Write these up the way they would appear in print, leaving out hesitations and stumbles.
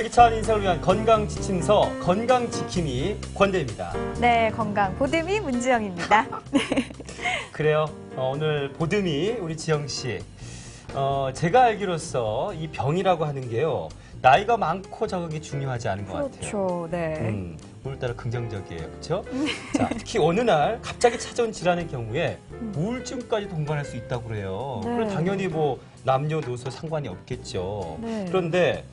활기찬 인생을 위한 건강 지침서 건강지킴이 권대입니다. 네, 건강 보듬이 문지영입니다. 네. 그래요. 오늘 보듬이 우리 지영 씨. 제가 알기로서 이 병이라고 하는 게요. 나이가 많고 적은 게 중요하지 않은 것 같아요. 그렇죠. 네. 오늘따라 긍정적이에요. 그렇죠? 자, 특히 어느 날 갑자기 찾아온 질환의 경우에 우울증까지 동반할 수 있다고 그래요. 네. 그럼 당연히 뭐 남녀노소 상관이 없겠죠. 네. 그런데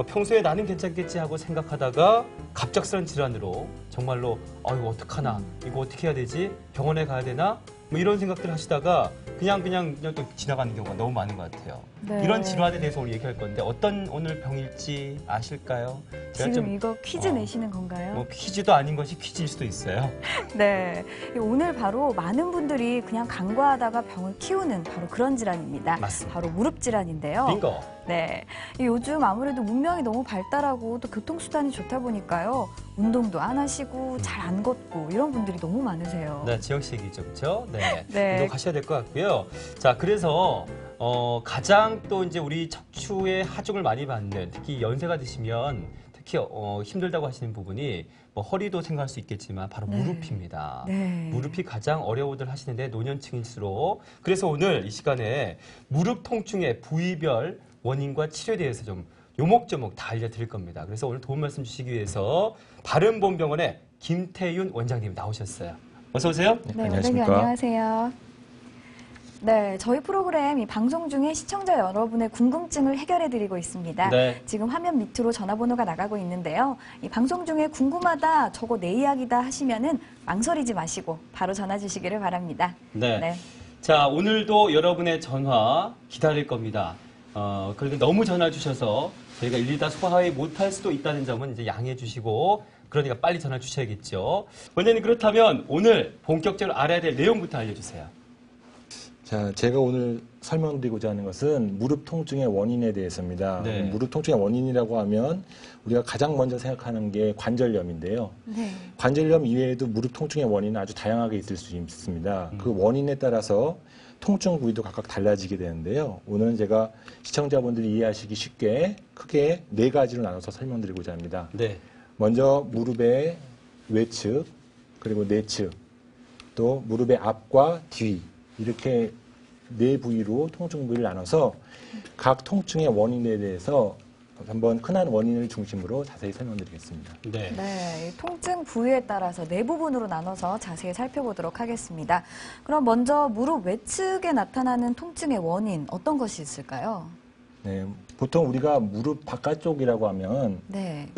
평소에 나는 괜찮겠지 하고 생각하다가 갑작스런 질환으로 정말로 이거 어떡하나, 이거 어떻게 해야 되지? 병원에 가야 되나? 뭐 이런 생각들 하시다가 그냥 또 지나가는 경우가 너무 많은 것 같아요. 네. 이런 질환에 대해서 오늘 얘기할 건데 어떤 오늘 병일지 아실까요? 제가 지금 이거 퀴즈 내시는 건가요? 뭐 퀴즈도 아닌 것이 퀴즈일 수도 있어요. 네. 오늘 바로 많은 분들이 그냥 간과하다가 병을 키우는 바로 그런 질환입니다. 맞습니다. 바로 무릎 질환인데요. 빙고. 네. 요즘 아무래도 문명이 너무 발달하고 또 교통수단이 좋다 보니까요. 운동도 안 하시고 잘 안 걷고 이런 분들이 너무 많으세요. 네, 지영 씨 얘기죠, 그렇죠? 네. 네. 운동하셔야 될 것 같고요. 자, 그래서 가장 또 이제 우리 척추에 하중을 많이 받는, 특히 연세가 드시면 특히 힘들다고 하시는 부분이 뭐 허리도 생각할 수 있겠지만 바로 네. 무릎입니다. 네. 무릎이 가장 어려워들 하시는데 노년층일수록 그래서 오늘 이 시간에 무릎 통증의 부위별 원인과 치료에 대해서 좀 요목조목 다 알려드릴 겁니다. 그래서 오늘 도움 말씀 주시기 위해서 바른본병원의 김태윤 원장님 나오셨어요. 어서 오세요. 네, 안녕하십니까. 원장님 안녕하세요. 네, 저희 프로그램 이 방송 중에 시청자 여러분의 궁금증을 해결해드리고 있습니다. 네. 지금 화면 밑으로 전화번호가 나가고 있는데요. 이 방송 중에 궁금하다, 저거 내 이야기다 하시면은 망설이지 마시고 바로 전화 주시기를 바랍니다. 네. 자, 오늘도 여러분의 전화 기다릴 겁니다. 그런데 너무 전화 주셔서 저희가 일일이 다 소화하지 못할 수도 있다는 점은 이제 양해해 주시고, 그러니까 빨리 전화 주셔야겠죠. 원장님, 그렇다면 오늘 본격적으로 알아야 될 내용부터 알려주세요. 자, 제가 오늘 설명드리고자 하는 것은 무릎 통증의 원인에 대해서입니다. 네. 무릎 통증의 원인이라고 하면 우리가 가장 먼저 생각하는 게 관절염인데요. 네. 관절염 이외에도 무릎 통증의 원인은 아주 다양하게 있을 수 있습니다. 그 원인에 따라서 통증 부위도 각각 달라지게 되는데요. 오늘은 제가 시청자분들이 이해하시기 쉽게 크게 4가지로 나눠서 설명드리고자 합니다. 네. 먼저 무릎의 외측, 그리고 내측, 또 무릎의 앞과 뒤, 이렇게 4부위로 통증 부위를 나눠서 각 통증의 원인에 대해서 한번 흔한 원인을 중심으로 자세히 설명드리겠습니다. 네. 네, 이 통증 부위에 따라서 4부분으로 나눠서 자세히 살펴보도록 하겠습니다. 그럼 먼저 무릎 외측에 나타나는 통증의 원인 어떤 것이 있을까요? 네, 보통 우리가 무릎 바깥쪽이라고 하면 네.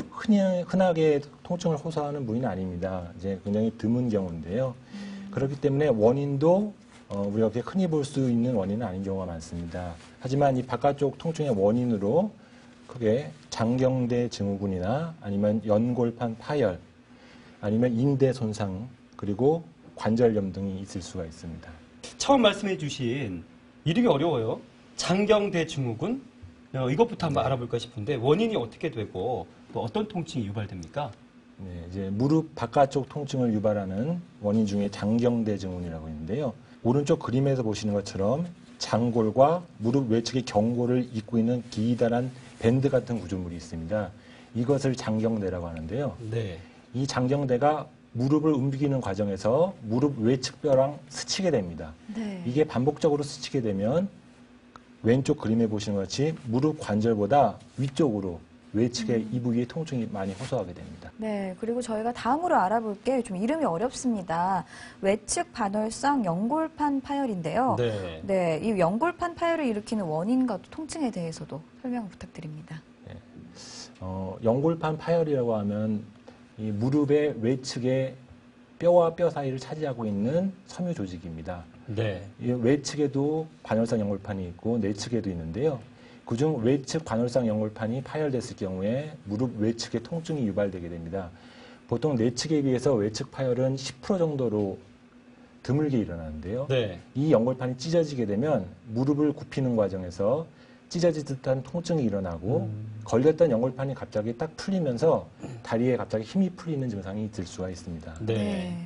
흔하게 통증을 호소하는 부위는 아닙니다. 이제 굉장히 드문 경우인데요. 그렇기 때문에 원인도 우리가 그렇게 흔히 볼 수 있는 원인은 아닌 경우가 많습니다. 하지만 이 바깥쪽 통증의 원인으로 크게 장경대 증후군이나 아니면 연골판 파열, 아니면 인대 손상, 그리고 관절염 등이 있을 수가 있습니다. 처음 말씀해 주신 이름이 어려워요. 장경대 증후군. 이것부터 한번 알아볼까 싶은데 원인이 어떻게 되고 또 어떤 통증이 유발됩니까? 네, 이제 무릎 바깥쪽 통증을 유발하는 원인 중에 장경대 증후군이라고 있는데요. 오른쪽 그림에서 보시는 것처럼 장골과 무릎 외측의 경골을 잇고 있는 기다란 밴드 같은 구조물이 있습니다. 이것을 장경대라고 하는데요. 네. 이 장경대가 무릎을 움직이는 과정에서 무릎 외측뼈랑 스치게 됩니다. 네. 이게 반복적으로 스치게 되면 왼쪽 그림에 보시는 것 같이 무릎 관절보다 위쪽으로 외측의 이 부위의 통증이 많이 호소하게 됩니다. 네, 그리고 저희가 다음으로 알아볼 게 좀 이름이 어렵습니다. 외측 반월성 연골판 파열인데요. 네. 네, 이 연골판 파열을 일으키는 원인과 또 통증에 대해서도 설명 부탁드립니다. 연골판 파열이라고 하면 이 무릎의 외측의 뼈와 뼈 사이를 차지하고 있는 섬유 조직입니다. 네. 이 외측에도 관월성 연골판이 있고 내측에도 있는데요. 그중 외측 관월성 연골판이 파열됐을 경우에 무릎 외측의 통증이 유발되게 됩니다. 보통 내측에 비해서 외측 파열은 10% 정도로 드물게 일어나는데요. 네. 이 연골판이 찢어지게 되면 무릎을 굽히는 과정에서 찢어질 듯한 통증이 일어나고 걸렸던 연골판이 갑자기 딱 풀리면서 다리에 갑자기 힘이 풀리는 증상이 있을 수가 있습니다. 네.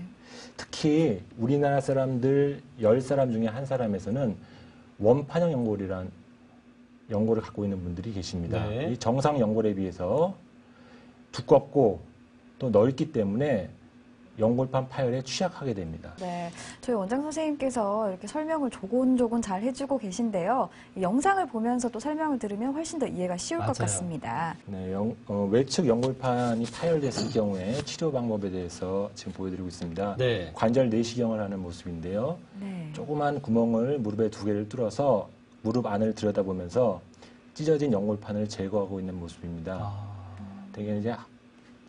특히 우리나라 사람들 10사람 중에 한 사람에서는 원판형 연골이란 연골을 갖고 있는 분들이 계십니다. 네. 이 정상 연골에 비해서 두껍고 또 넓기 때문에 연골판 파열에 취약하게 됩니다. 네, 저희 원장 선생님께서 이렇게 설명을 조곤조곤 잘 해주고 계신데요. 이 영상을 보면서 또 설명을 들으면 훨씬 더 이해가 쉬울 것 맞아요. 같습니다. 네, 외측 연골판이 파열됐을 경우에 치료 방법에 대해서 지금 보여드리고 있습니다. 네. 관절 내시경을 하는 모습인데요. 네. 조그만 구멍을 무릎에 2개를 뚫어서 무릎 안을 들여다보면서 찢어진 연골판을 제거하고 있는 모습입니다. 아, 대개 이제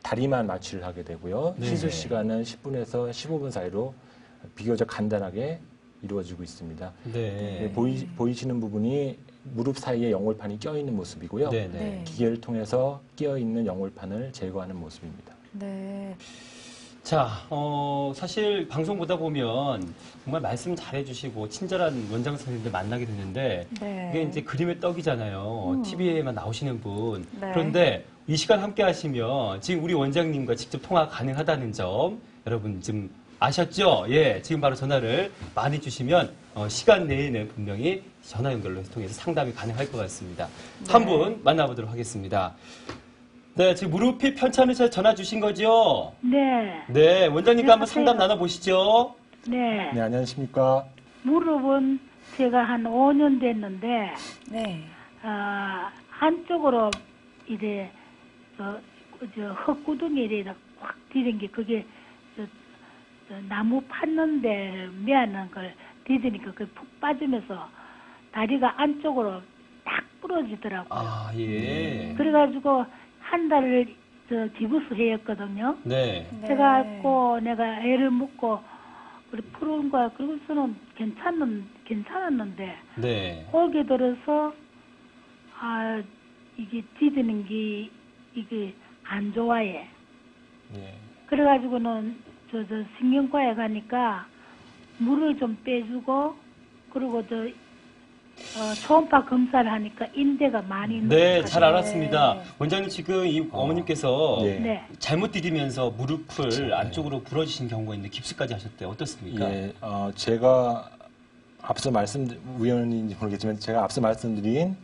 다리만 마취를 하게 되고요. 네. 시술 시간은 10분에서 15분 사이로 비교적 간단하게 이루어지고 있습니다. 네. 보이시는 부분이 무릎 사이에 연골판이 껴있는 모습이고요. 네, 네. 네. 기계를 통해서 끼어있는 연골판을 제거하는 모습입니다. 네. 자, 사실 방송 보다 보면 정말 말씀 잘해주시고 친절한 원장 선생님들 만나게 되는데 네. 이게 이제 그림의 떡이잖아요. TV에만 나오시는 분. 네. 그런데 이 시간 함께 하시면 지금 우리 원장님과 직접 통화 가능하다는 점 여러분 지금 아셨죠? 예, 지금 바로 전화를 많이 주시면 시간 내에는 분명히 전화 연결로 통해서 상담이 가능할 것 같습니다. 네. 한 분 만나보도록 하겠습니다. 네, 지금 무릎이 편찮으셔서 전화 주신 거죠? 네, 네, 원장님과 한번 하세요. 상담 나눠보시죠. 네. 네, 안녕하십니까? 무릎은 제가 한 5년 됐는데, 네. 한쪽으로 이래, 헛구덩이 이래 확 디딘 게 그게, 나무 팠는데 미안한 걸 디디니까 그게 푹 빠지면서 다리가 안쪽으로 딱 부러지더라고요. 아, 예. 그래가지고 한 달을 기부스 해였거든요. 네. 네. 그래갖고 내가 애를 묻고 그래 푸른 거야. 그러고서는 괜찮았는데 네. 올게 들어서 이게 찌드는 게 이게 안 좋아해. 네. 그래가지고는 저 신경과에 가니까 물을 좀 빼주고 그리고 초음파 검사를 하니까 인대가 많이 네, 높아져요. 잘 알았습니다. 원장님 지금 이 어머님께서 네. 네. 잘못 디디면서 무릎을 그렇죠. 안쪽으로 부러지신 경우가 있는데 깁스까지 하셨대요. 어떻습니까? 예, 제가 우연인지 모르겠지만 제가 앞서 말씀드린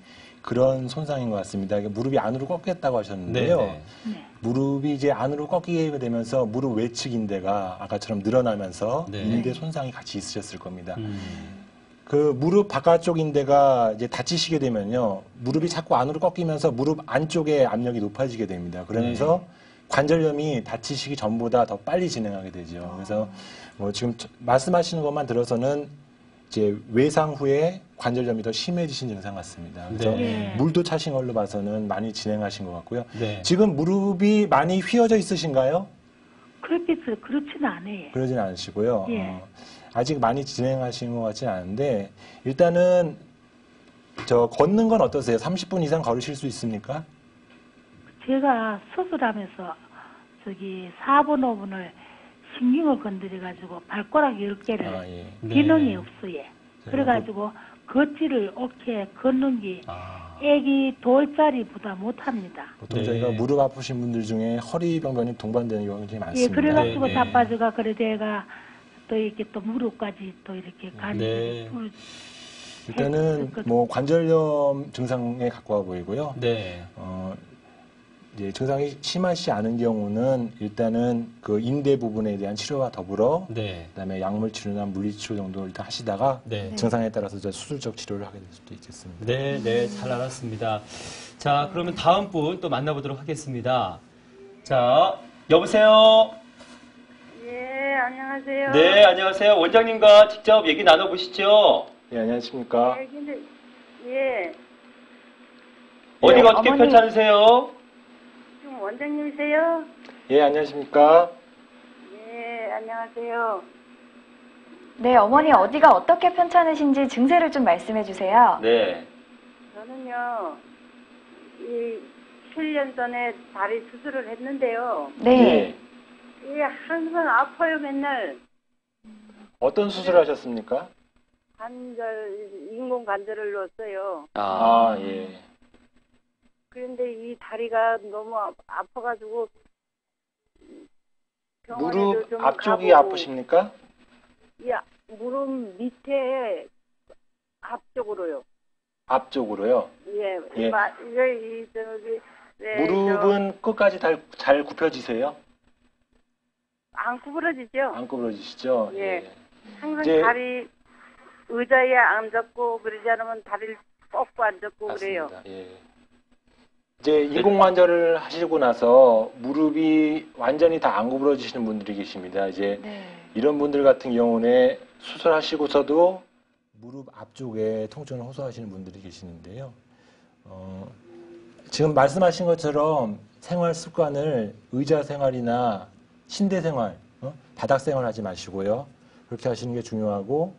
그런 손상인 것 같습니다. 이게 무릎이 안으로 꺾였다고 하셨는데요. 네, 네. 무릎이 이제 안으로 꺾이게 되면서 무릎 외측 인대가 아까처럼 늘어나면서 네. 인대 손상이 같이 있으셨을 겁니다. 음, 그 무릎 바깥쪽 인대가 이제 다치시게 되면요. 무릎이 자꾸 안으로 꺾이면서 무릎 안쪽에 압력이 높아지게 됩니다. 그러면서 관절염이 다치시기 전보다 더 빨리 진행하게 되죠. 그래서 뭐 지금 말씀하시는 것만 들어서는 이제 외상 후에 관절염이 더 심해지신 증상 같습니다. 그래서 네. 물도 차신 걸로 봐서는 많이 진행하신 것 같고요. 네. 지금 무릎이 많이 휘어져 있으신가요? 그렇지는 않아요. 그러진 않으시고요. 예. 아직 많이 진행하신 것 같지는 않은데 일단은 걷는 건 어떠세요? 30분 이상 걸으실 수 있습니까? 제가 수술하면서 4분, 5분을 신경을 건드려가지고 발가락 10개를 예. 네. 기능이 없어요. 그래가지고 걷지를 어떻게 걷는 게 아, 애기 돌자리보다 못합니다. 보통 네. 저희가 무릎 아프신 분들 중에 허리병변이 동반되는 경우가 굉장히 예, 많습니다. 그래가지고 네, 네. 자빠져가 그래 내가 또 이렇게 또 무릎까지 또 이렇게 가는 네. 일단은 뭐 관절염 증상에 가까워 보이고요. 네. 이제 증상이 심하지 않은 경우는 일단은 그 인대 부분에 대한 치료와 더불어 네. 그다음에 약물 치료나 물리 치료 정도 일단 하시다가 네. 증상에 따라서 이제 수술적 치료를 하게 될 수도 있겠습니다. 네, 네, 잘 알았습니다. 자, 그러면 다음 분 또 만나보도록 하겠습니다. 자, 여보세요? 예, 안녕하세요. 네, 안녕하세요. 원장님과 직접 얘기 나눠보시죠. 예, 안녕하십니까? 예, 근데, 예, 어디가 어떻게 어머니. 괜찮으세요? 지금 원장님이세요? 예, 안녕하십니까? 예, 안녕하세요. 네, 어머니 어디가 어떻게 편찮으신지 증세를 좀 말씀해 주세요. 네. 저는요, 7년 전에 다리 수술을 했는데요. 네. 이게 항상 아파요, 맨날. 어떤 수술을 하셨습니까? 인공 관절을 넣었어요. 아, 예. 그런데 이 다리가 너무 아파가지고, 병원에도 무릎 좀 앞쪽이 가보고, 아프십니까? 이 무릎 밑에 앞쪽으로요. 앞쪽으로요? 예, 예. 이게 저기 네, 무릎은 끝까지 잘 굽혀지세요? 안 구부러지죠? 안 구부러지시죠? 예. 항상 이제- 다리 의자에 앉았고 그러지 않으면 다리를 뻗고 앉았고 그래요. 맞습니다. 예. 이제 인공관절을 하시고 나서 무릎이 완전히 다 안 구부러지시는 분들이 계십니다. 이제 네. 이런 분들 같은 경우는 수술하시고서도 무릎 앞쪽에 통증을 호소하시는 분들이 계시는데요. 지금 말씀하신 것처럼 생활 습관을 의자 생활이나 침대 생활, 바닥 생활 하지 마시고요. 그렇게 하시는 게 중요하고,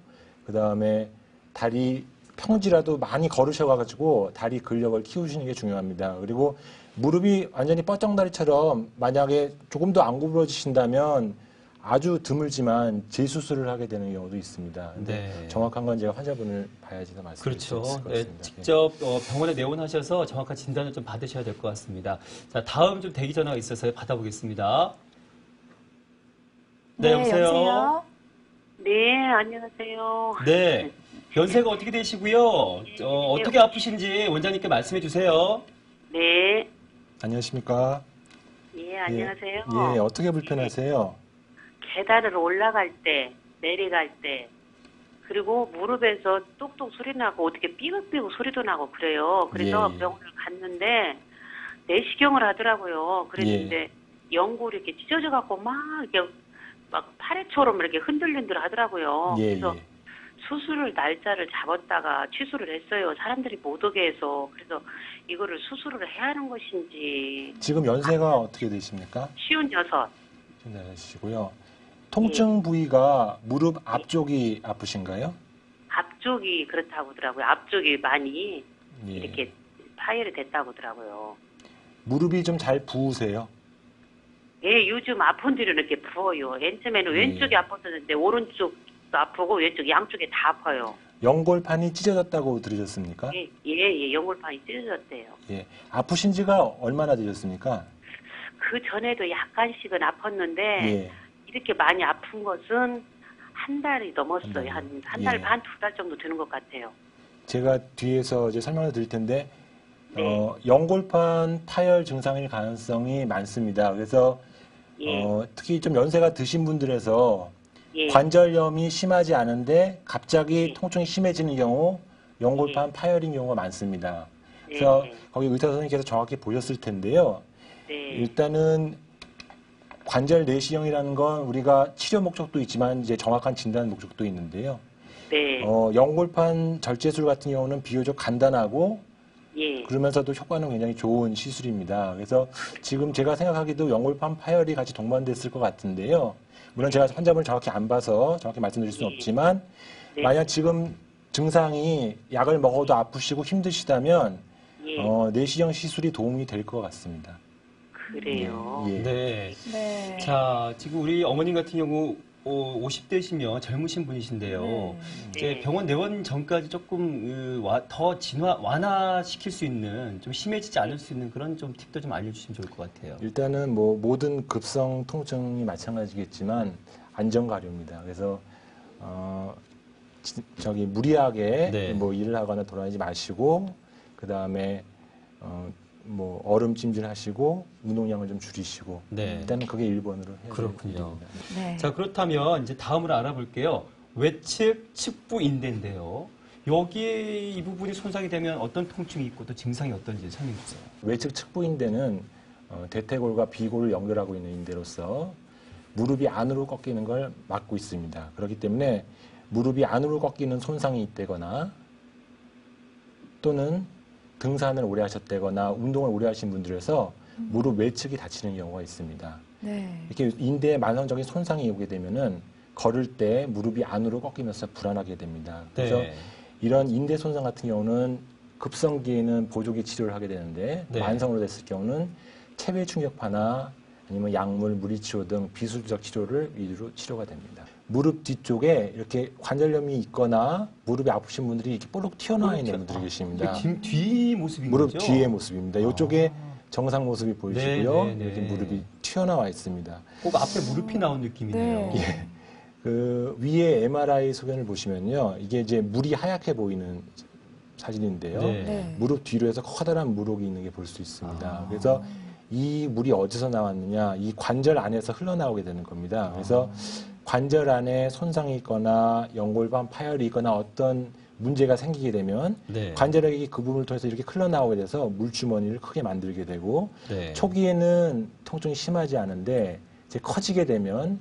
그 다음에 다리 평지라도 많이 걸으셔가지고 다리 근력을 키우시는 게 중요합니다. 그리고 무릎이 완전히 뻗정다리처럼 만약에 조금 더 안 구부러지신다면 아주 드물지만 재수술을 하게 되는 경우도 있습니다. 근데 네. 정확한 건 제가 환자분을 봐야지 더 말씀드릴 수 그렇죠. 있을 것 네, 같습니다. 직접 병원에 내원하셔서 정확한 진단을 좀 받으셔야 될 것 같습니다. 자, 다음 좀 대기 전화가 있어서 받아보겠습니다. 네, 여보세요? 네, 안녕하세요. 네. 연세가 어떻게 되시고요? 어떻게 아프신지 원장님께 말씀해 주세요. 네, 안녕하십니까? 예, 안녕하세요. 예, 어떻게 불편하세요? 계단을 올라갈 때, 내려갈 때, 그리고 무릎에서 뚝뚝 소리 나고 어떻게 삐걱삐걱 소리도 나고 그래요. 그래서 예. 병원을 갔는데 내시경을 하더라고요. 그랬는데 연골이 이렇게 찢어져 갖고 막 이렇게 막 파래처럼 이렇게 흔들린들 하더라고요. 예, 그래서 예. 수술을 날짜를 잡았다가 취소를 했어요. 사람들이 못 오게 해서. 그래서 이거를 수술을 해야 하는 것인지. 지금 연세가 어떻게 되십니까? 56. 시고요. 통증 부위가 무릎 앞쪽이 아프신가요? 앞쪽이 그렇다고 하더라고요. 앞쪽이 많이 예. 이렇게 파열이 됐다고 하더라고요. 무릎이 좀 잘 부으세요? 예, 요즘 아픈 데는 이렇게 부어요. 맨 처음에는 왼쪽이 아팠었는데 오른쪽도 아프고 왼쪽 양쪽에 다 아파요. 연골판이 찢어졌다고 들으셨습니까? 예, 연골판이 찢어졌대요. 예. 아프신 지가 얼마나 되셨습니까? 그 전에도 약간씩은 아팠는데 예. 이렇게 많이 아픈 것은 한 달이 넘었어요. 한 달이요? 한 달 예. 반, 2달 정도 되는 것 같아요. 제가 뒤에서 이제 설명을 드릴 텐데, 네. 연골판 파열 증상일 가능성이 많습니다. 그래서, 예. 특히 좀 연세가 드신 분들에서 예. 관절염이 심하지 않은데 갑자기 예. 통증이 심해지는 경우 연골판 예. 파열인 경우가 많습니다. 그래서 네. 거기 의사 선생님께서 정확히 보셨을 텐데요. 네. 일단은 관절 내시경이라는 건 우리가 치료 목적도 있지만 이제 정확한 진단 목적도 있는데요. 네. 연골판 절제술 같은 경우는 비교적 간단하고 예. 그러면서도 효과는 굉장히 좋은 시술입니다. 그래서 지금 제가 생각하기도 연골판 파열이 같이 동반됐을 것 같은데요. 물론 제가 환자분을 정확히 안 봐서 정확히 말씀드릴 수는 예. 없지만 네. 만약 지금 증상이 약을 먹어도 아프시고 힘드시다면 예. 내시경 시술이 도움이 될 것 같습니다. 그래요. 예. 네. 네. 자, 지금 우리 어머님 같은 경우 50대시면 젊으신 분이신데요. 이제 네. 병원 내원 전까지 조금 더 완화시킬 수 있는, 좀 심해지지 않을 수 있는 그런 좀 팁도 좀 알려주시면 좋을 것 같아요. 일단은 뭐 모든 급성 통증이 마찬가지겠지만 안전가료입니다. 그래서 무리하게 네. 뭐 일을 하거나 돌아다니지 마시고 그 다음에 뭐 얼음찜질 하시고 운동량을 좀 줄이시고 네. 일단은 그게 1번으로 해야 그렇군요. 됩니다. 네. 자, 그렇다면 이제 다음으로 알아볼게요. 외측 측부 인대인데요. 여기 이 부분이 손상이 되면 어떤 통증이 있고 또 증상이 어떤지 설명해 주세요. 외측 측부인대는 대퇴골과 비골을 연결하고 있는 인대로서 무릎이 안으로 꺾이는 걸 막고 있습니다. 그렇기 때문에 무릎이 안으로 꺾이는 손상이 있다거나 또는 등산을 오래 하셨다거나 운동을 오래 하신 분들에서 무릎 외측이 다치는 경우가 있습니다. 네. 이렇게 인대에 만성적인 손상이 오게 되면은 걸을 때 무릎이 안으로 꺾이면서 불안하게 됩니다. 그래서 네. 이런 인대 손상 같은 경우는 급성기에는 보조기 치료를 하게 되는데 네. 만성으로 됐을 경우는 체외 충격파나 아니면 약물, 물리치료 등 비수적 치료를 위주로 치료가 됩니다. 무릎 뒤쪽에 이렇게 관절염이 있거나 무릎이 아프신 분들이 이렇게 볼록 튀어나와 있는 분들이 계십니다. 뒤 모습인 무릎 거죠? 뒤의 모습입니다. 이쪽에 정상 모습이 보이시고요. 네, 네, 네. 이렇게 무릎이 튀어나와 있습니다. 꼭 앞에 무릎이 나온 느낌이네요. 네. 그 위에 MRI 소견을 보시면요. 이게 이제 물이 하얗게 보이는 사진인데요. 네. 네. 무릎 뒤로 해서 커다란 물혹이 있는 게 볼 수 있습니다. 그래서 이 물이 어디서 나왔느냐, 이 관절 안에서 흘러나오게 되는 겁니다. 그래서 관절 안에 손상이 있거나 연골반 파열이 있거나 어떤 문제가 생기게 되면 네. 관절액이 그 부분을 통해서 이렇게 흘러나오게 돼서 물주머니를 크게 만들게 되고 네. 초기에는 통증이 심하지 않은데 이제 커지게 되면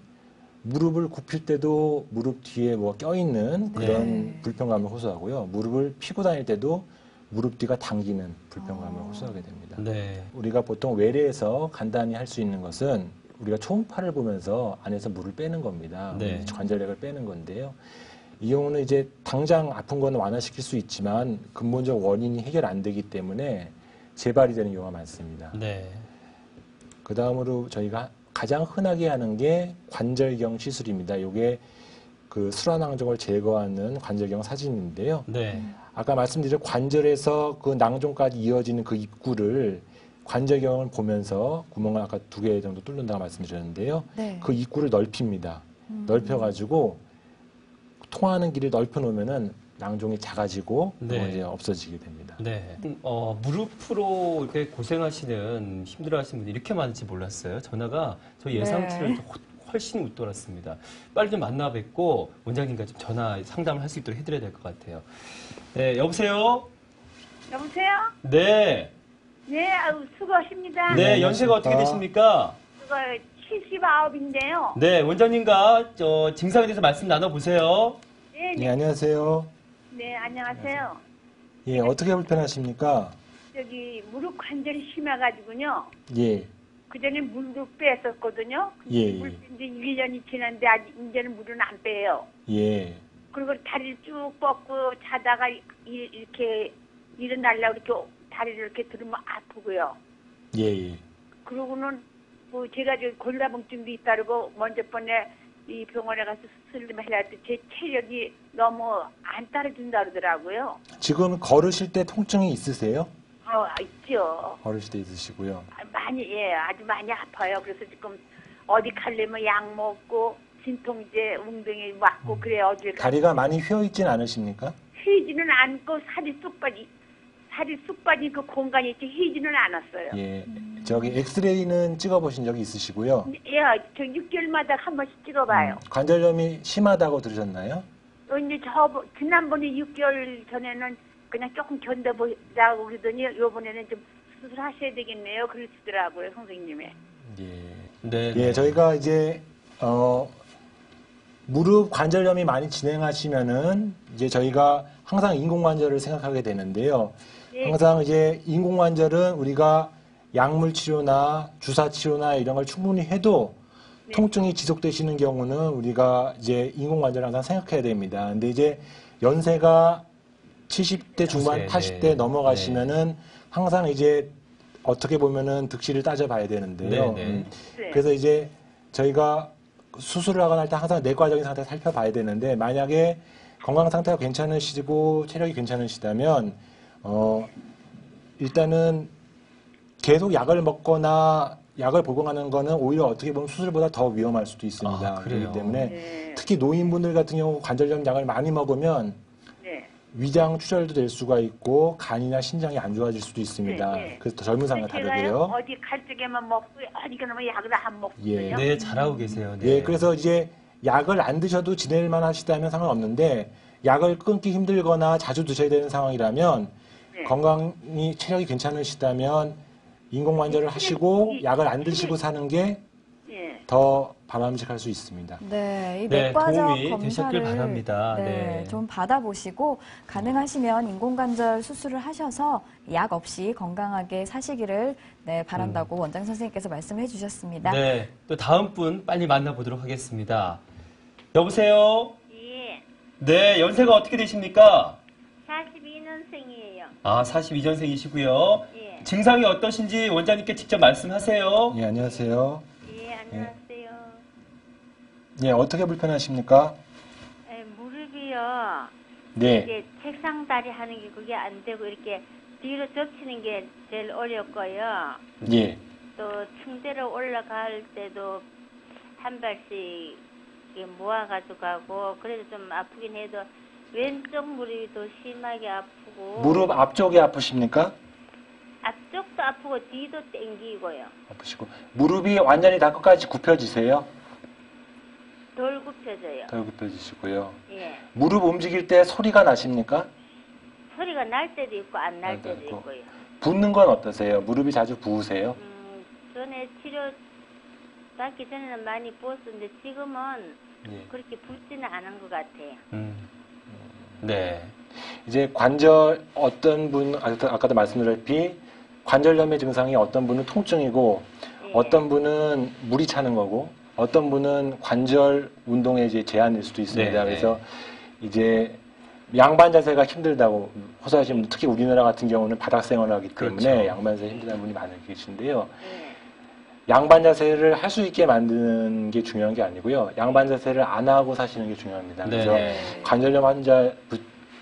무릎을 굽힐 때도 무릎 뒤에 뭐가 껴있는 그런 네. 불편감을 호소하고요. 무릎을 피고 다닐 때도 무릎 뒤가 당기는 불편감을 호소하게 됩니다. 네. 우리가 보통 외래에서 간단히 할 수 있는 것은 우리가 초음파를 보면서 안에서 물을 빼는 겁니다. 네. 관절액을 빼는 건데요. 이 경우는 이제 당장 아픈 건 완화시킬 수 있지만 근본적 원인이 해결 안 되기 때문에 재발이 되는 경우가 많습니다. 네. 그 다음으로 저희가 가장 흔하게 하는 게 관절경 시술입니다. 이게 그 수란낭종을 제거하는 관절경 사진인데요. 네. 아까 말씀드린 관절에서 그 낭종까지 이어지는 그 입구를 관절경을 보면서 구멍을 아까 2개 정도 뚫는다고 말씀드렸는데요. 네. 그 입구를 넓힙니다. 넓혀가지고 통하는 길을 넓혀놓으면은 낭종이 작아지고 네. 이제 없어지게 됩니다. 네. 무릎으로 이렇게 고생하시는, 힘들어하시는 분들이 이렇게 많은지 몰랐어요. 전화가 저희 예상치를 네. 훨씬 웃돌았습니다. 빨리 좀 만나 뵙고 원장님과 좀 전화 상담을 할 수 있도록 해드려야 될 것 같아요. 네, 여보세요? 여보세요? 네. 네, 아유, 수고하십니다. 네, 연세가 어떻게 되십니까? 그거 79인데요. 네, 원장님과 증상에 대해서 말씀 나눠보세요. 네, 예, 네, 안녕하세요. 네, 안녕하세요. 예, 어떻게 불편하십니까? 저기 무릎 관절이 심해가지고요. 예, 그전에 무릎 뺐었거든요. 예, 물 뺀지 1년이 지났는데 아직 이제는 물은 안 빼요. 예, 그리고 다리를 쭉 뻗고 자다가 이렇게 일어나려고 이렇게 다리를 이렇게 들으면 아프고요. 예, 예. 그러고는 뭐 제가 저 골다공증도 있다고 먼저 번에 이 병원에 가서 수술 좀 해야 돼. 제 체력이 너무 안 따라준다 그러더라고요. 지금 걸으실 때 통증이 있으세요? 있죠. 걸으실 때 있으시고요. 많이, 예, 아주 많이 아파요. 그래서 지금 어디 가려면 약 먹고, 진통제, 웅덩이 맞고, 그래, 어디 다리가 많이 휘어있진 않으십니까? 휘지는 않고, 살이 쑥 빠진 그 공간이 있지, 휘지는 않았어요. 예, 저기 엑스레이는 찍어보신 적이 있으시고요. 예, 저 6개월마다 한 번씩 찍어봐요. 관절염이 심하다고 들으셨나요? 이제 지난번에 6개월 전에는 그냥 조금 견뎌보자고 그러더니 요번에는 좀 수술하셔야 되겠네요. 그러시더라고요, 선생님이. 예. 네. 예, 저희가 이제 무릎 관절염이 많이 진행하시면은 이제 저희가 항상 인공관절을 생각하게 되는데요. 네. 항상 이제 인공관절은 우리가 약물 치료나 주사 치료나 이런 걸 충분히 해도 네. 통증이 지속되시는 경우는 우리가 이제 인공관절을 항상 생각해야 됩니다. 근데 이제 연세가 70대 중반, 네, 80대 네. 넘어가시면은 항상 이제 어떻게 보면은 득실을 따져봐야 되는데요. 네, 네. 네. 그래서 이제 저희가 수술을 하거나 할 때 항상 내과적인 상태 살펴봐야 되는데 만약에 건강 상태가 괜찮으시고 체력이 괜찮으시다면 일단은 계속 약을 먹거나 약을 복용하는 거는 오히려 어떻게 보면 수술보다 더 위험할 수도 있습니다. 아, 그래요? 그렇기 때문에 네. 특히 노인분들 같은 경우 관절염 약을 많이 먹으면 네. 위장 출혈도 될 수가 있고 간이나 신장이 안 좋아질 수도 있습니다. 네, 네. 그래서 더 젊은 사람과 제가요, 다르고요. 어디 갈 적에만 먹고, 어디 가면 약을 안 먹고요. 예. 네, 잘하고 계세요. 네. 예, 그래서 이제 약을 안 드셔도 지낼만 하시다면 상관없는데 약을 끊기 힘들거나 자주 드셔야 되는 상황이라면 네. 건강이 체력이 괜찮으시다면 인공관절을 하시고 약을 안 드시고 사는 게 예. 더 바람직할 수 있습니다. 네, 이 네, 내과적 도움이 검사를 되셨길 바랍니다. 네, 네. 좀 받아보시고 가능하시면 인공관절 수술을 하셔서 약 없이 건강하게 사시기를 네, 바란다고 원장 선생님께서 말씀해 주셨습니다. 네, 또 다음 분 빨리 만나보도록 하겠습니다. 여보세요? 예, 네, 연세가 어떻게 되십니까? 42년생이에요. 아, 42년생이시고요. 예, 증상이 어떠신지 원장님께 직접 말씀하세요. 예, 안녕하세요. 예, 안녕하세요. 예, 어떻게 불편하십니까? 무릎이요. 네. 이게 책상 다리 하는 게 그게 안 되고 이렇게 뒤로 접치는 게 제일 어렵고요. 예. 또 층대로 올라갈 때도 한 발씩 이렇게 모아가지고 가고 그래도 좀 아프긴 해도 왼쪽 무릎이 더 심하게 아프고 무릎 앞쪽이 아프십니까? 앞쪽도 아프고 뒤도 땡기고요. 아프시고 무릎이 완전히 다 끝까지 굽혀지세요? 덜 굽혀져요. 덜 굽혀지시고요. 예. 무릎 움직일 때 소리가 나십니까? 소리가 날 때도 있고 안 날 날 때도 때도 있고. 있고요. 붓는 건 어떠세요? 무릎이 자주 부으세요? 전에 치료 받기 전에는 많이 부었었는데 지금은 예. 그렇게 붓지는 않은 것 같아요. 네. 이제 관절 어떤 분 아까도 말씀드렸다시피 관절염의 증상이 어떤 분은 통증이고 예. 어떤 분은 물이 차는 거고 어떤 분은 관절 운동에 이제 제한일 수도 있습니다. 네, 그래서 이제 양반 자세가 힘들다고 호소하시는 분, 특히 우리나라 같은 경우는 바닥 생활을 하기 때문에 그렇죠. 양반 자세 힘들다는 분이 많이 계신데요. 예. 양반 자세를 할 수 있게 만드는 게 중요한 게 아니고요. 양반 자세를 안 하고 사시는 게 중요합니다. 그래서 네. 관절염 환자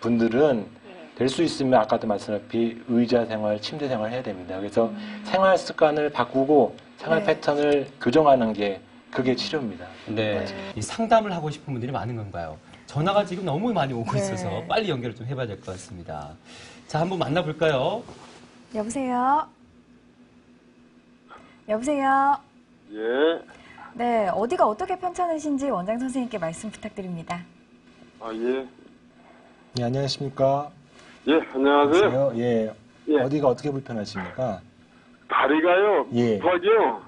분들은 예. 될 수 있으면 아까도 말씀드렸다시피 의자 생활, 침대 생활 해야 됩니다. 그래서 생활 습관을 바꾸고 생활 네. 패턴을 교정하는 게 그게 치료입니다. 네. 이 상담을 하고 싶은 분들이 많은 건가요? 전화가 지금 너무 많이 오고 네. 있어서 빨리 연결을 좀 해봐야 될 것 같습니다. 자, 한번 만나볼까요? 여보세요? 여보세요? 예. 네, 어디가 어떻게 편찮으신지 원장 선생님께 말씀 부탁드립니다. 아, 예. 네, 안녕하십니까? 예, 안녕하세요. 예. 예. 어디가 어떻게 불편하십니까? 다리가요, 예. 부하죠.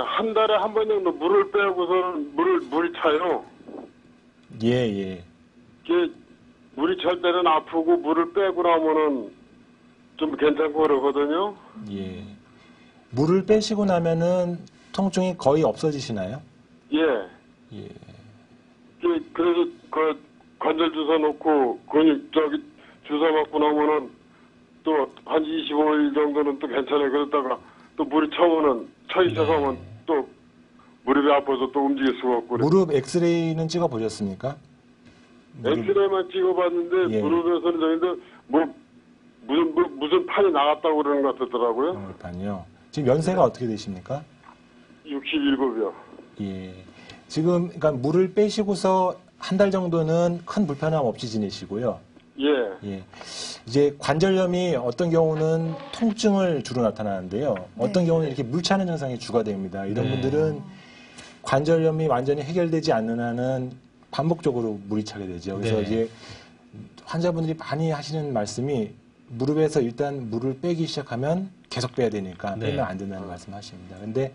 한 달에 한 번 정도 물을 빼고서는 물이 차요. 예. 이게 물이 찰 때는 아프고 물을 빼고 나면은 좀 괜찮고 그러거든요. 예. 물을 빼시고 나면은 통증이 거의 없어지시나요? 예. 예. 그래서 그 관절 주사 놓고 주사 맞고 나면은 또 한 25일 정도는 또 괜찮아요. 그러다가 또 물이 차면은 차기 시작하면 또 무릎이 아파서 또 움직일 수가 없고. 그래요. 무릎 엑스레이는 찍어 보셨습니까? 엑스레이만 찍어봤는데 예. 무릎에서는 저희도 무슨 판이 나갔다고 그러는 것 같더라고요. 아니요. 지금 연세가 어떻게 되십니까? 67이요. 예. 지금 그러니까 물을 빼시고서 한 달 정도는 큰 불편함 없이 지내시고요. 예. 예. 이제 관절염이 어떤 경우는 통증을 주로 나타나는데요. 어떤 경우는 이렇게 물 차는 증상이 주가 됩니다. 이런 네. 분들은 관절염이 완전히 해결되지 않는 한은 반복적으로 물이 차게 되죠. 그래서 네. 이제 환자분들이 많이 하시는 말씀이 무릎에서 일단 물을 빼기 시작하면 계속 빼야 되니까 네. 빼면 안 된다는 말씀하십니다. 근데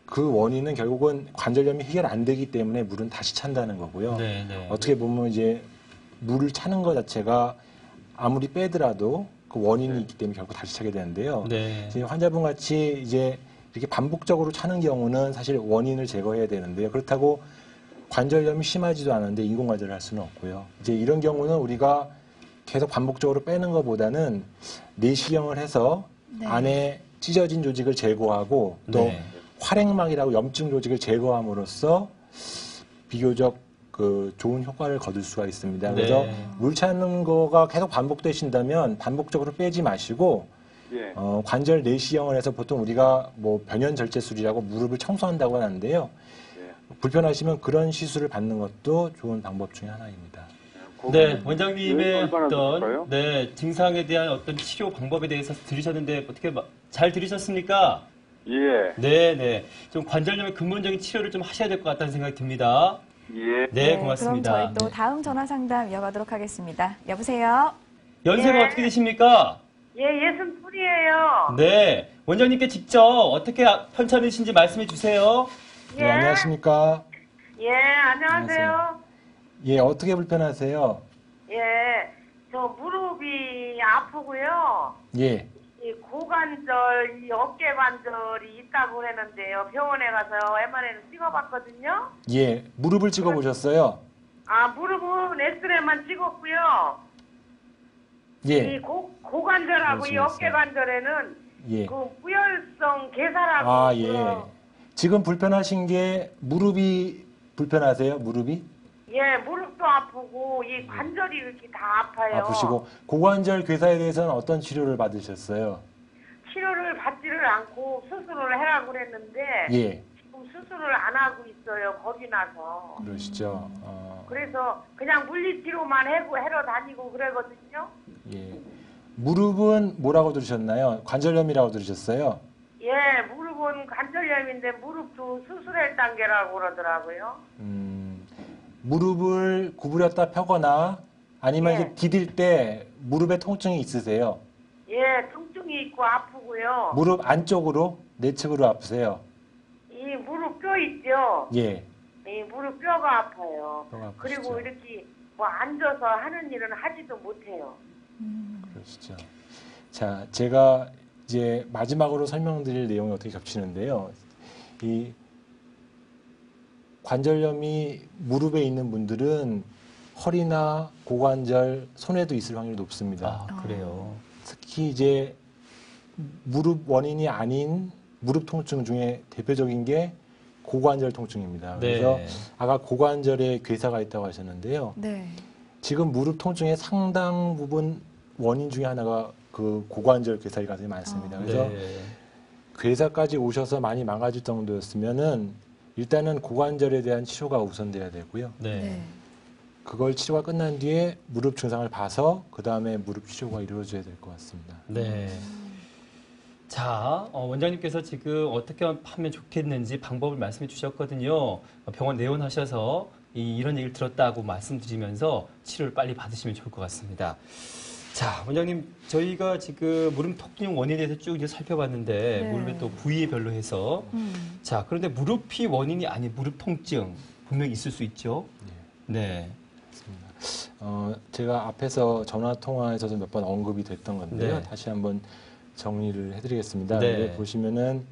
그 원인은 결국은 관절염이 해결 안 되기 때문에 물은 다시 찬다는 거고요. 네. 어떻게 보면 이제 물을 차는 것 자체가 아무리 빼더라도 그 원인이 있기 때문에 결국 다시 차게 되는데요. 네. 지금 환자분 같이 이제 이렇게 반복적으로 차는 경우는 사실 원인을 제거해야 되는데요. 그렇다고 관절염이 심하지도 않은데 인공관절을 할 수는 없고요. 이제 이런 경우는 우리가 계속 반복적으로 빼는 것보다는 내시경을 해서 네. 안에 찢어진 조직을 제거하고 또 네. 활액막이라고 염증 조직을 제거함으로써 비교적 그 좋은 효과를 거둘 수가 있습니다. 그래서 네. 물 차는 거가 계속 반복되신다면 반복적으로 빼지 마시고 예. 관절 내시경을 해서 보통 우리가 뭐 변연절제술이라고 무릎을 청소한다고 하는데요. 불편하시면 그런 시술을 받는 것도 좋은 방법 중에 하나입니다. 네, 원장님의 얼마나 어떤 될까요? 네, 증상에 대한 어떤 치료 방법에 대해서 들으셨는데 어떻게 잘 들으셨습니까? 예. 네. 좀 관절염의 근본적인 치료를 좀 하셔야 될 것 같다는 생각이 듭니다. 예. 네, 고맙습니다. 그럼 저희 또 네. 다음 전화 상담 이어가도록 하겠습니다. 여보세요? 연세가 어떻게 되십니까? 예, 62이에요. 네, 원장님께 직접 어떻게 편찮으신지 말씀해 주세요. 네, 안녕하십니까? 예, 안녕하세요. 예, 어떻게 불편하세요? 예, 저 무릎이 아프고요. 예, 이 고관절, 이 어깨 관절이 있다고 했는데요. 병원에 가서 MRI를 찍어봤거든요. 예, 무릎을 찍어 보셨어요? 아, 무릎은 엑스레이만 찍었고요. 예, 이 고관절하고 이 어깨 관절에는 예. 그 부혈성 괴사라고. 아, 예. 지금 불편하신 게 무릎이 불편하세요? 무릎이? 예, 무릎도 아프고 이 관절이 이렇게 다 아파요. 아프시고 고관절 괴사에 대해서는 어떤 치료를 받으셨어요? 치료를 받지를 않고 수술을 해라고 그랬는데 예, 지금 수술을 안 하고 있어요. 겁이 나서. 그러시죠. 그래서 그냥 물리치료만 해러 다니고 그러거든요. 예. 무릎은 뭐라고 들으셨나요? 관절염이라고 들으셨어요? 예, 무릎은 관절염인데 무릎도 수술할 단계라고 그러더라고요. 무릎을 구부렸다 펴거나 아니면 예. 이렇게 디딜 때 무릎에 통증이 있으세요? 예, 통증이 있고 아프고요. 무릎 안쪽으로 내측으로 아프세요? 이 무릎 뼈 있죠? 예. 이 무릎 뼈가 아파요. 뼈가 그리고 아프시죠? 이렇게 뭐 앉아서 하는 일은 하지도 못해요. 그러시죠. 자, 제가 이제 마지막으로 설명드릴 내용이 어떻게 겹치는데요. 이 관절염이 무릎에 있는 분들은 허리나 고관절, 손에도 있을 확률이 높습니다. 아, 그래요. 특히 이제 무릎 원인이 아닌 무릎 통증 중에 대표적인 게 고관절 통증입니다. 네. 그래서 아까 고관절에 괴사가 있다고 하셨는데요. 네. 지금 무릎 통증의 상당 부분 원인 중에 하나가 그 고관절 괴사일 가능성이 많습니다. 그래서 네. 괴사까지 오셔서 많이 망가질 정도였으면은 일단은 고관절에 대한 치료가 우선돼야 되고요. 네. 네. 그걸 치료가 끝난 뒤에 무릎 증상을 봐서 그 다음에 무릎 치료가 이루어져야 될 것 같습니다. 네. 자, 원장님께서 지금 어떻게 하면 좋겠는지 방법을 말씀해 주셨거든요. 병원 내원하셔서 이런 얘기를 들었다고 말씀드리면서 치료를 빨리 받으시면 좋을 것 같습니다. 자, 원장님, 저희가 지금 무릎 통증 원인에 대해서 쭉 이제 살펴봤는데, 네. 무릎에 또 부위별로 해서. 자, 그런데 무릎이 원인이 아닌 무릎 통증 분명히 있을 수 있죠? 네. 제가 앞에서 전화 통화에서도 몇 번 언급이 됐던 건데요. 네. 다시 한번 정리를 해드리겠습니다. 네. 여기 보시면은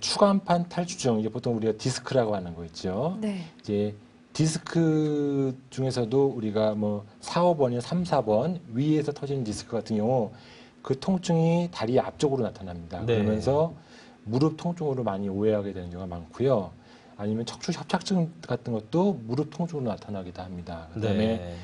추간판 탈주증, 이게 보통 우리가 디스크라고 하는 거 있죠. 네. 이제 디스크 중에서도 우리가 뭐 4, 5번이나 3, 4번 위에서 터지는 디스크 같은 경우 그 통증이 다리 앞쪽으로 나타납니다. 네. 그러면서 무릎 통증으로 많이 오해하게 되는 경우가 많고요. 아니면 척추 협착증 같은 것도 무릎 통증으로 나타나기도 합니다. 그다음에 네.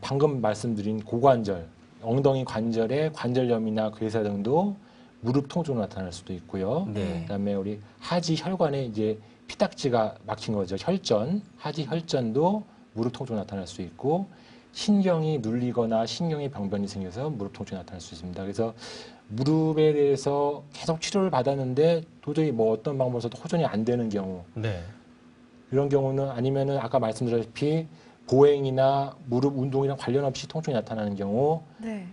방금 말씀드린 고관절, 엉덩이 관절의 관절염이나 괴사 등도 무릎 통증으로 나타날 수도 있고요. 네. 그다음에 우리 하지 혈관에 이제 피딱지가 막힌 거죠. 혈전, 하지 혈전도 무릎 통증으로 나타날 수 있고 신경이 눌리거나 신경의 병변이 생겨서 무릎 통증이 나타날 수 있습니다. 그래서 무릎에 대해서 계속 치료를 받았는데 도저히 뭐 어떤 방법으로서도 호전이 안 되는 경우, 네. 이런 경우는 아니면은 아까 말씀드렸다시피 보행이나 무릎 운동이랑 관련 없이 통증이 나타나는 경우 네.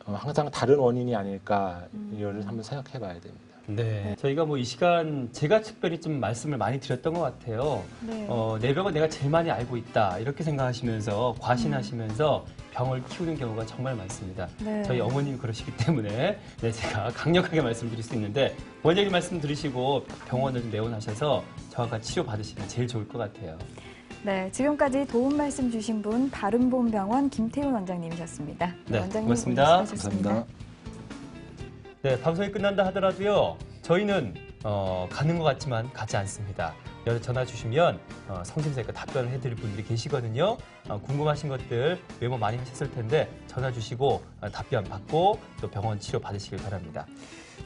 항상 다른 원인이 아닐까 이거를 한번 생각해 봐야 됩니다. 네. 저희가 뭐 이 시간 제가 특별히 좀 말씀을 많이 드렸던 것 같아요. 네. 내 병은 내가 제일 많이 알고 있다. 이렇게 생각하시면서 과신하시면서 병을 키우는 경우가 정말 많습니다. 네. 저희 어머님이 그러시기 때문에 네, 제가 강력하게 말씀드릴 수 있는데 원장님 말씀 들으시고 병원을 좀 내원하셔서 정확한 치료 받으시면 제일 좋을 것 같아요. 네, 지금까지 도움 말씀 주신 분 바른봄병원 김태훈 원장님이셨습니다. 네, 원장님 고맙습니다. 오늘 수고하셨습니다. 네, 방송이 끝난다 하더라도요. 저희는 가는 것 같지만 가지 않습니다. 전화 주시면 성심성의껏 답변을 해드릴 분들이 계시거든요. 궁금하신 것들 메모 많이 하셨을 텐데 전화 주시고 답변 받고 또 병원 치료 받으시길 바랍니다.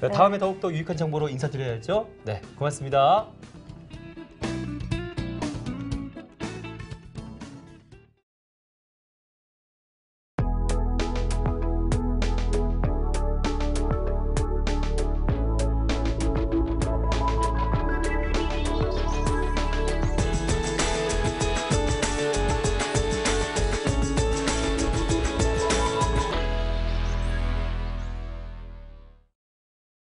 네. 다음에 더욱더 유익한 정보로 인사드려야죠. 네, 고맙습니다.